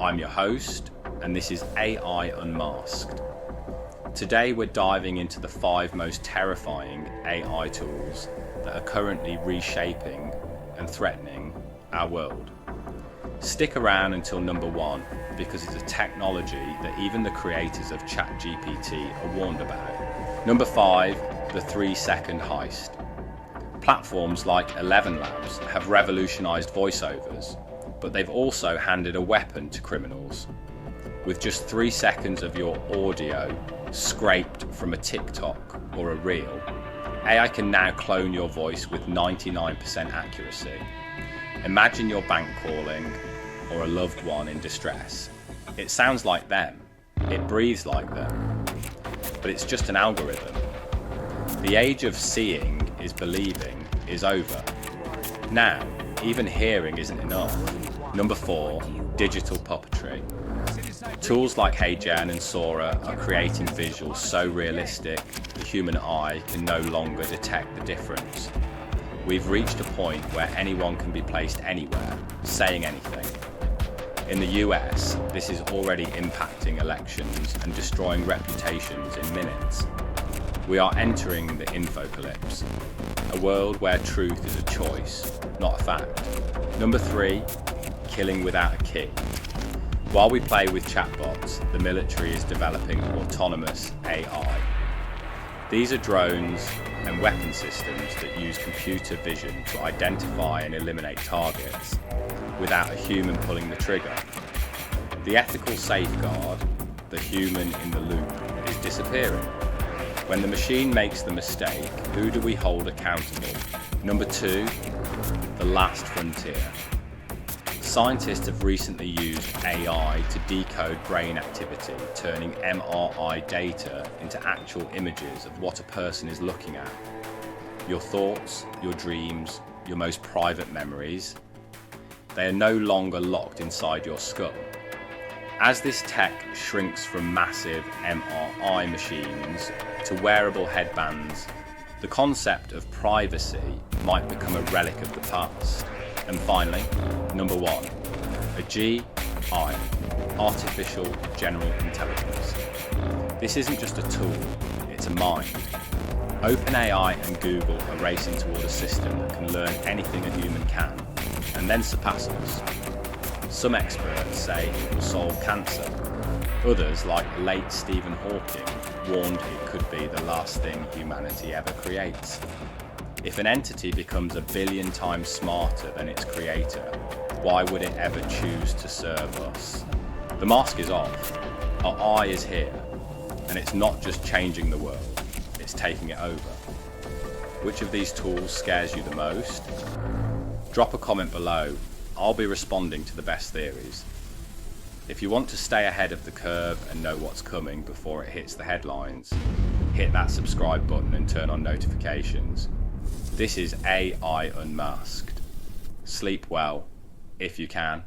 I'm your host, and this is AI Unmasked. Today we're diving into the 5 most terrifying AI tools that are currently reshaping and threatening our world. Stick around until number 1, because it's a technology that even the creators of ChatGPT are warned about. Number 5, the 3-second heist. Platforms like 11 Labs have revolutionized voiceovers, but they've also handed a weapon to criminals. With just 3 seconds of your audio scraped from a TikTok or a reel, AI can now clone your voice with 99% accuracy. Imagine your bank calling or a loved one in distress. It sounds like them, it breathes like them, but it's just an algorithm. The age of seeing is believing is over. Now, even hearing isn't enough. Number 4, digital puppetry. Tools like HeyGen and Sora are creating visuals so realistic the human eye can no longer detect the difference. We've reached a point where anyone can be placed anywhere, saying anything. In the US, this is already impacting elections and destroying reputations in minutes. We are entering the infocalypse, a world where truth is a choice, not a fact. Number 3, killing without a key. While we play with chatbots, the military is developing autonomous AI. These are drones and weapon systems that use computer vision to identify and eliminate targets without a human pulling the trigger. The ethical safeguard, the human in the loop, is disappearing. When the machine makes the mistake, who do we hold accountable? Number 2, the last frontier. Scientists have recently used AI to decode brain activity, turning MRI data into actual images of what a person is looking at. Your thoughts, your dreams, your most private memories, they are no longer locked inside your skull. As this tech shrinks from massive MRI machines to wearable headbands, the concept of privacy might become a relic of the past. And finally, number 1, a GI, artificial general intelligence. This isn't just a tool, it's a mind. OpenAI and Google are racing toward a system that can learn anything a human can, and then surpass us. Some experts say it will solve cancer. Others, like late Stephen Hawking, warned it could be the last thing humanity ever creates. If an entity becomes 1 billion times smarter than its creator, why would it ever choose to serve us? The mask is off. Our eye is here, and it's not just changing the world, it's taking it over. Which of these tools scares you the most? Drop a comment below. I'll be responding to the best theories. If you want to stay ahead of the curve and know what's coming before it hits the headlines, hit that subscribe button and turn on notifications. This is AI Unmasked. Sleep well, if you can.